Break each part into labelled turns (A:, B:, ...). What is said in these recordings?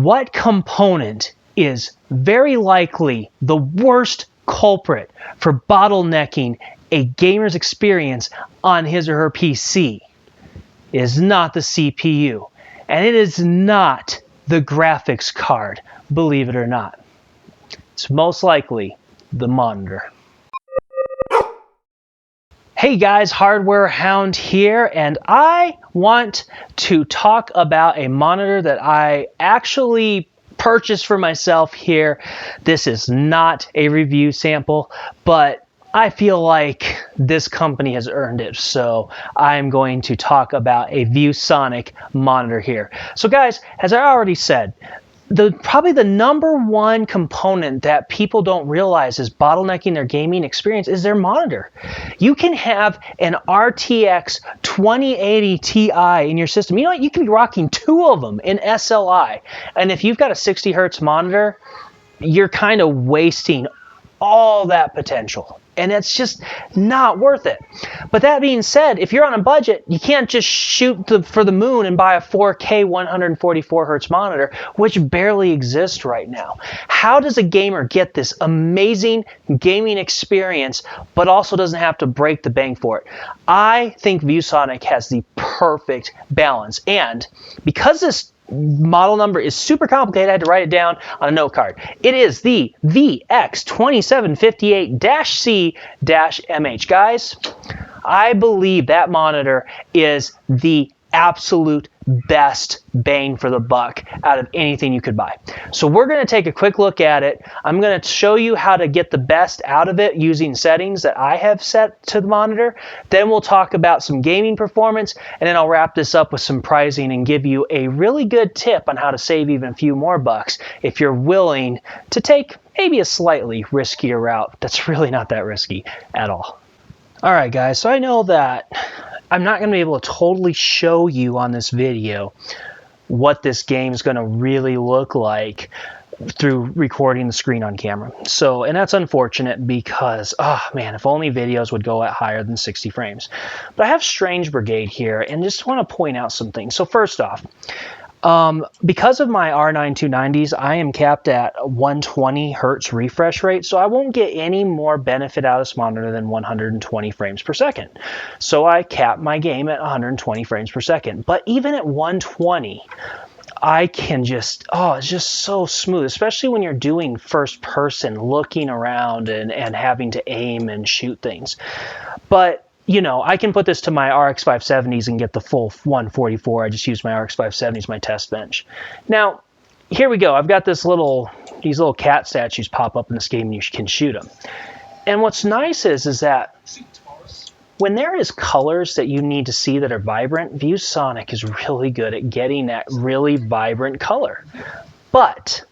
A: What component is very likely the worst culprit for bottlenecking a gamer's experience on his or her PC? It is not the CPU, and it is not the graphics card, believe it or not. It's most likely the monitor. Hey guys, Hardware Hound here, and I want to talk about a monitor that I actually purchased for myself here. This is not a review sample, but I feel like this company has earned it, so I'm going to talk about a Viewsonic monitor here. So guys, as I already said, probably the #1 component that people don't realize is bottlenecking their gaming experience is their monitor. You can have an RTX 2080 Ti in your system. You know what? You can be rocking 2 of them in SLI. And if you've got a 60 hertz monitor, you're kind of wasting all that potential. And it's just not worth it. But that being said, if you're on a budget, you can't just shoot for the moon and buy a 4K 144 hertz monitor, which barely exists right now. How does a gamer get this amazing gaming experience, but also doesn't have to break the bank for it? I think Viewsonic has the perfect balance. And because this model number is super complicated, I had to write it down on a note card. It is the VX2758-C-mh. Guys, I believe that monitor is the absolute best bang for the buck out of anything you could buy. So we're going to take a quick look at it. I'm going to show you how to get the best out of it using settings that I have set to the monitor. Then we'll talk about some gaming performance, and then I'll wrap this up with some pricing and give you a really good tip on how to save even a few more bucks if you're willing to take maybe a slightly riskier route that's really not that risky at all. All right, guys, so I know that I'm not going to be able to totally show you on this video what this game is going to really look like through recording the screen on camera. So, and that's unfortunate because, oh man, if only videos would go at higher than 60 frames. But I have Strange Brigade here and just want to point out some things. So first off, because of my R9 290s, I am capped at 120 hertz refresh rate, so I won't get any more benefit out of this monitor than 120 frames per second. So I cap my game at 120 frames per second. But even at 120, I can just, oh, it's just so smooth, especially when you're doing first person, looking around and having to aim and shoot things. But you know, I can put this to my RX 570s and get the full 144. I just use my RX 570s, my test bench. Now, here we go. I've got these little cat statues pop up in this game and you can shoot them. And what's nice is that when there is colors that you need to see that are vibrant, Viewsonic is really good at getting that really vibrant color. But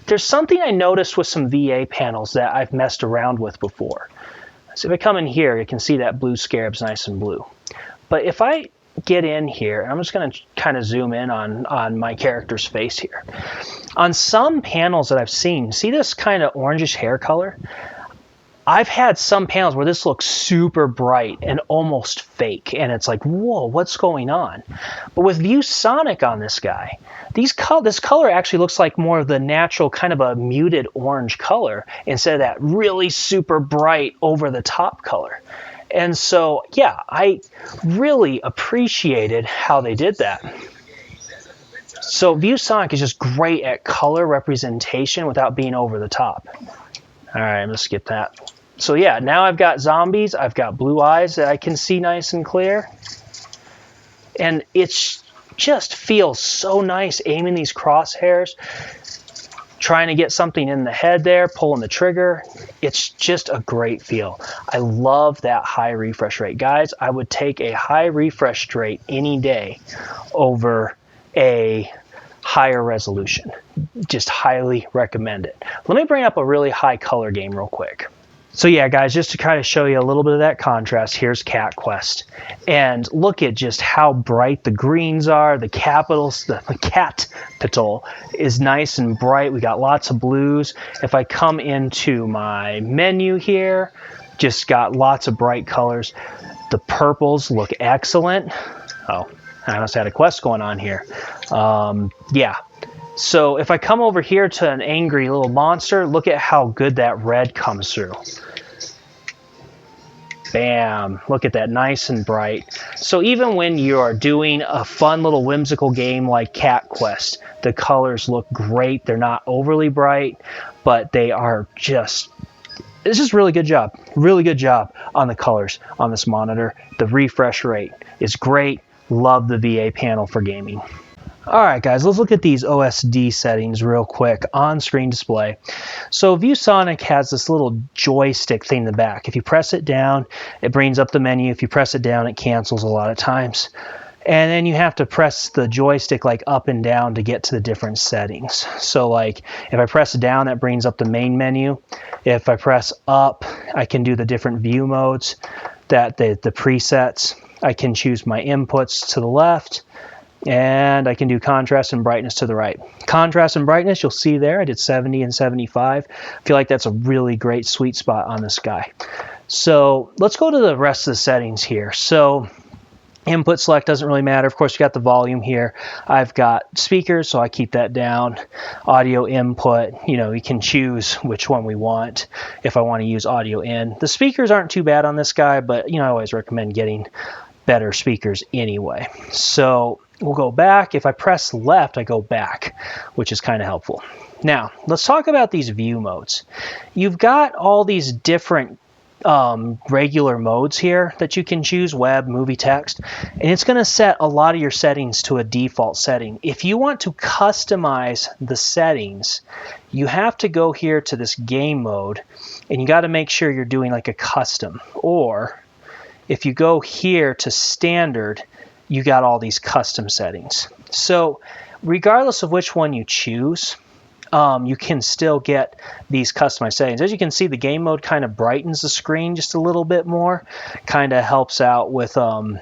A: there's something I noticed with some VA panels that I've messed around with before. So if I come in here, you can see that blue scarab's nice and blue. But if I get in here, I'm just going to kind of zoom in on my character's face here. On some panels that I've seen, see this kind of orangish hair color? I've had some panels where this looks super bright and almost fake, and it's like, whoa, what's going on? But with Viewsonic on this guy, this color actually looks like more of the natural kind of a muted orange color instead of that really super bright over-the-top color. And so, yeah, I really appreciated how they did that. So Viewsonic is just great at color representation without being over the top. All right, let's skip that. So yeah, now I've got zombies. I've got blue eyes that I can see nice and clear. And it's just feels so nice aiming these crosshairs, trying to get something in the head there, pulling the trigger. It's just a great feel. I love that high refresh rate. Guys, I would take a high refresh rate any day over a higher resolution. Just highly recommend it. Let me bring up a really high color game real quick. So yeah, guys, just to kind of show you a little bit of that contrast, here's Cat Quest. And look at just how bright the greens are. The capitals, the capital is nice and bright. We got lots of blues. If I come into my menu here, just got lots of bright colors. The purples look excellent. Oh, I almost had a quest going on here. Yeah, So if I come over here to an angry little monster, look at how good that red comes through. Bam, look at that, nice and bright. So even when you're doing a fun little whimsical game like Cat Quest, the colors look great. They're not overly bright, but they are just, it's just really good job on the colors on this monitor. The refresh rate is great. Love the VA panel for gaming. Alright guys, let's look at these OSD settings real quick on screen display. So Viewsonic has this little joystick thing in the back. If you press it down, it brings up the menu. If you press it down, it cancels a lot of times. And then you have to press the joystick like up and down to get to the different settings. So like if I press down, that brings up the main menu. If I press up, I can do the different view modes, that the presets. I can choose my inputs to the left. And I can do contrast and brightness to the right. Contrast and brightness, you'll see there, I did 70 and 75. I feel like that's a really great sweet spot on this guy. So let's go to the rest of the settings here. So input select doesn't really matter. Of course, you got the volume here. I've got speakers, so I keep that down. Audio input, you know, we can choose which one we want if I want to use audio in. The speakers aren't too bad on this guy, but you know, I always recommend getting better speakers anyway. So we'll go back. If I press left, I go back, which is kind of helpful. Now, let's talk about these view modes. You've got all these different regular modes here that you can choose, web, movie, text, and it's going to set a lot of your settings to a default setting. If you want to customize the settings, you have to go here to this game mode, and you got to make sure you're doing like a custom, or if you go here to standard, you got all these custom settings. So regardless of which one you choose, you can still get these customized settings. As you can see, the game mode kind of brightens the screen just a little bit more, kind of helps out with, and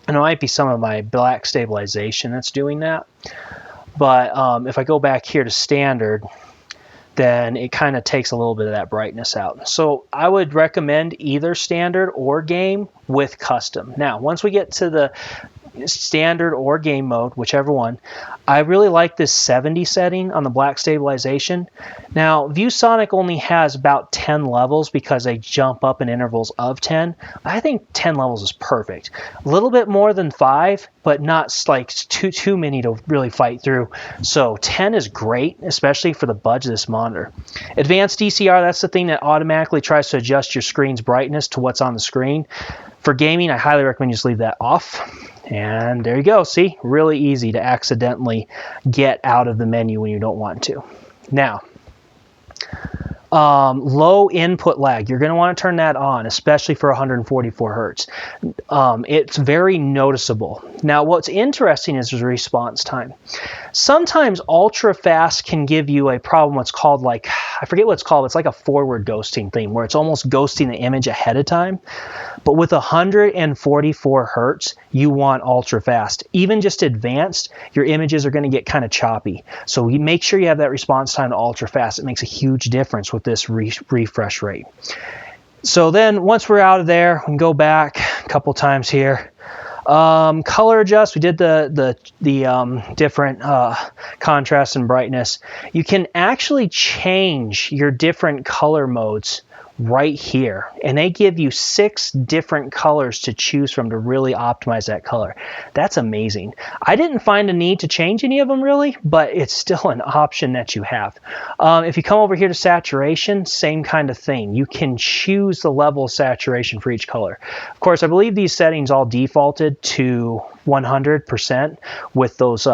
A: it might be some of my black stabilization that's doing that. But if I go back here to standard, then it kind of takes a little bit of that brightness out. So I would recommend either standard or game with custom. Now, once we get to the standard or game mode, whichever one, I really like this 70 setting on the black stabilization. Now, Viewsonic only has about 10 levels because they jump up in intervals of 10. I think 10 levels is perfect. A little bit more than 5, but not like too many to really fight through. So 10 is great, especially for the budget of this monitor. Advanced DCR, that's the thing that automatically tries to adjust your screen's brightness to what's on the screen. For gaming, I highly recommend you just leave that off. And there you go. See, really easy to accidentally get out of the menu when you don't want to. Now, low input lag, you're going to want to turn that on, especially for 144 hertz. It's very noticeable. Now, what's interesting is the response time. Sometimes ultra fast can give you a problem. What's called, like, I forget what it's called. It's like a forward ghosting thing where it's almost ghosting the image ahead of time. But with 144 hertz, you want ultra fast. Even just advanced, your images are going to get kind of choppy. So you make sure you have that response time to ultra fast. It makes a huge difference with this refresh rate. So then once we're out of there, we can go back a couple times here. Color adjust, we did the different contrast and brightness. You can actually change your different color modes right here, and they give you 6 different colors to choose from to really optimize that color. That's amazing. I didn't find a need to change any of them really, but it's still an option that you have. If you come over here to saturation, same kind of thing. You can choose the level of saturation for each color. Of course, I believe these settings all defaulted to 100% with those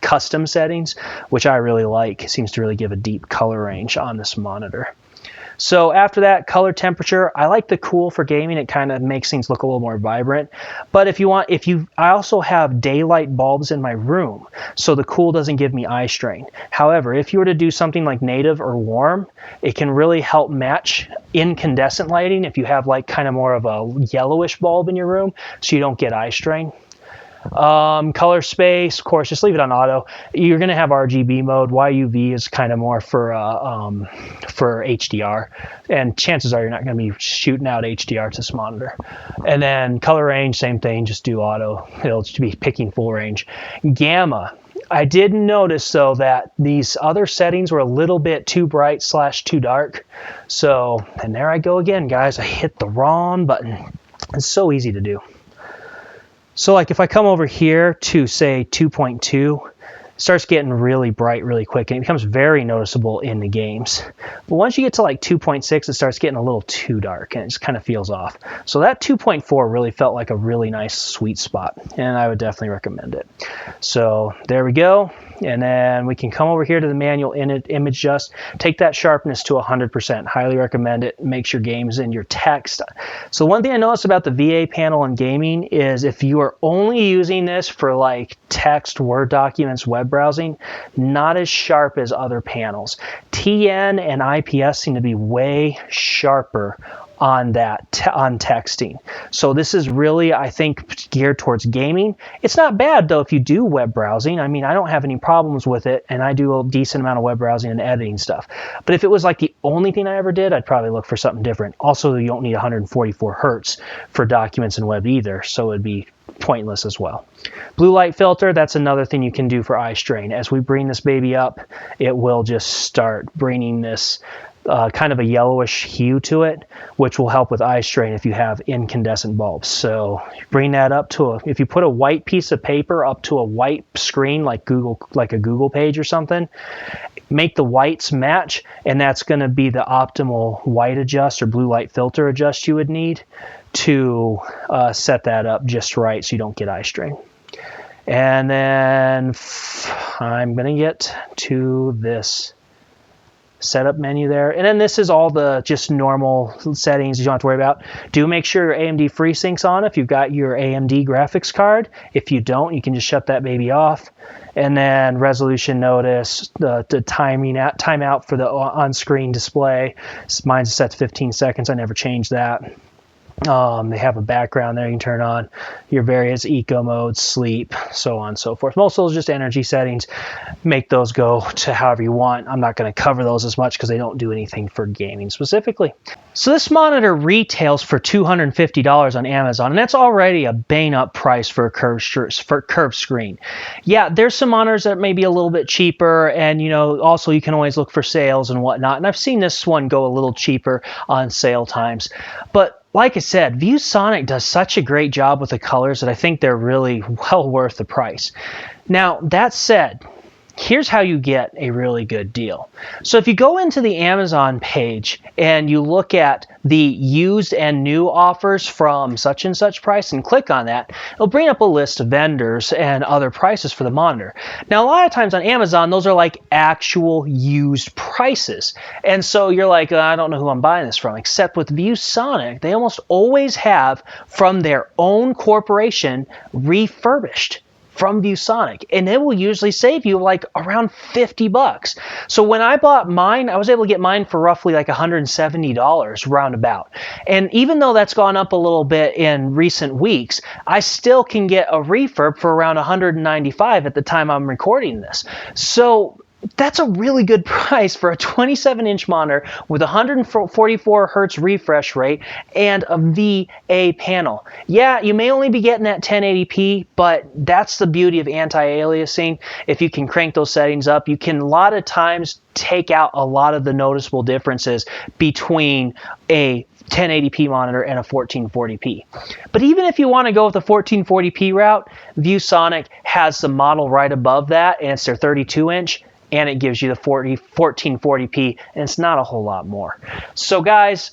A: custom settings, which I really like. It seems to really give a deep color range on this monitor. So after that, color temperature, I like the cool for gaming. It kind of makes things look a little more vibrant. But if you want, I also have daylight bulbs in my room, so the cool doesn't give me eye strain. However, if you were to do something like native or warm, it can really help match incandescent lighting if you have like kind of more of a yellowish bulb in your room, so you don't get eye strain. Color space, of course, just leave it on auto. You're going to have RGB mode. YUV is kind of more for HDR, and chances are you're not going to be shooting out HDR to this monitor. And then color range, same thing, just do auto. It'll just be picking full range. Gamma. I did notice, though, that these other settings were a little bit too bright / too dark. So, and there I go again, guys. I hit the wrong button. It's so easy to do. So, like, if I come over here to, say, 2.2, it starts getting really bright really quick, and it becomes very noticeable in the games. But once you get to, like, 2.6, it starts getting a little too dark, and it just kind of feels off. So that 2.4 really felt like a really nice sweet spot, and I would definitely recommend it. So there we go. And then we can come over here to the manual image adjust. Take that sharpness to 100%. Highly recommend it. Makes your games and your text. So one thing I noticed about the VA panel in gaming is if you are only using this for like text, Word documents, web browsing, not as sharp as other panels. TN and IPS seem to be way sharper on that on texting. So this is really, I think, geared towards gaming. It's not bad though if you do web browsing. I mean, I don't have any problems with it, and I do a decent amount of web browsing and editing stuff. But if it was like the only thing I ever did, I'd probably look for something different. Also, you don't need 144 hertz for documents and web either, so it'd be pointless as well. Blue light filter, that's another thing you can do for eye strain. As we bring this baby up, it will just start bringing this kind of a yellowish hue to it, which will help with eye strain if you have incandescent bulbs. So bring that up to if you put a white piece of paper up to a white screen like a Google page or something, make the whites match, and that's going to be the optimal white adjust or blue light filter adjust you would need to set that up just right so you don't get eye strain. And then I'm going to get to this setup menu there, and then this is all the just normal settings you don't have to worry about. Do make sure your AMD FreeSync's on if you've got your AMD graphics card. If you don't, you can just shut that baby off. And then resolution notice, the timeout for the on-screen display. Mine's set to 15 seconds. I never changed that. They have a background there you can turn on, your various eco modes, sleep, so on and so forth. Most of those are just energy settings. Make those go to however you want. I'm not going to cover those as much because they don't do anything for gaming specifically. So this monitor retails for $250 on Amazon, and that's already a bang-up price for a curved screen. Yeah, there's some monitors that may be a little bit cheaper, and also you can always look for sales and whatnot. And I've seen this one go a little cheaper on sale times, but like I said, Viewsonic does such a great job with the colors that I think they're really well worth the price. Now, that said, here's how you get a really good deal. So if you go into the Amazon page and you look at the used and new offers from such and such price and click on that, it'll bring up a list of vendors and other prices for the monitor. Now, a lot of times on Amazon, those are like actual used prices. And so you're like, I don't know who I'm buying this from. Except with Viewsonic, they almost always have from their own corporation refurbished from Viewsonic, and it will usually save you like around $50. So when I bought mine, I was able to get mine for roughly like $170 roundabout. And even though that's gone up a little bit in recent weeks, I still can get a refurb for around $195 at the time I'm recording this. So that's a really good price for a 27-inch monitor with 144 hertz refresh rate and a VA panel. Yeah, you may only be getting that 1080p, but that's the beauty of anti-aliasing. If you can crank those settings up, you can a lot of times take out a lot of the noticeable differences between a 1080p monitor and a 1440p. But even if you want to go with the 1440p route, Viewsonic has the model right above that, and it's their 32-inch. And it gives you the 1440p, and it's not a whole lot more. So guys,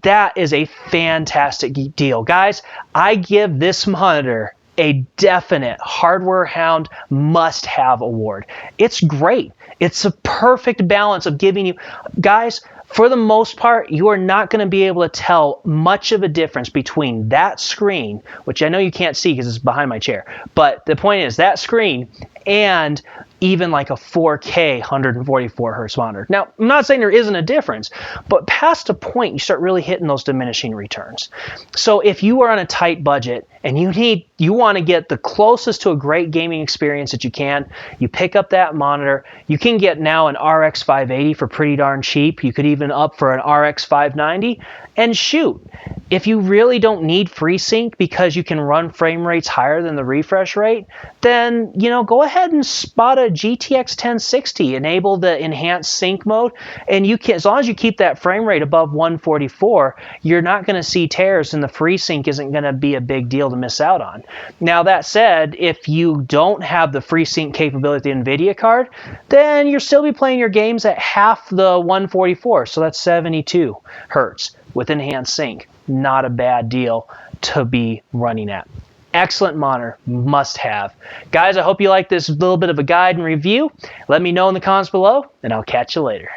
A: that is a fantastic deal. Guys, I give this monitor a definite Hardware Hound must-have award. It's great. It's a perfect balance of giving you, guys, for the most part, you are not going to be able to tell much of a difference between that screen, which I know you can't see because it's behind my chair, but the point is that screen and even like a 4K 144 hertz monitor. Now, I'm not saying there isn't a difference, but past a point, you start really hitting those diminishing returns. So if you are on a tight budget and you need you want to get the closest to a great gaming experience that you can. You pick up that monitor. You can get now an RX 580 for pretty darn cheap. You could even up for an RX 590 and shoot. If you really don't need FreeSync because you can run frame rates higher than the refresh rate, then, you know, go ahead and spot a GTX 1060, enable the enhanced sync mode, and you can, as long as you keep that frame rate above 144, you're not going to see tears, and the FreeSync isn't going to be a big deal to miss out on. Now that said, if you don't have the FreeSync capability of the NVIDIA card, then you'll still be playing your games at half the 144, so that's 72 hertz with enhanced sync. Not a bad deal to be running at. Excellent monitor, must have. Guys, I hope you like this little bit of a guide and review. Let me know in the comments below, and I'll catch you later.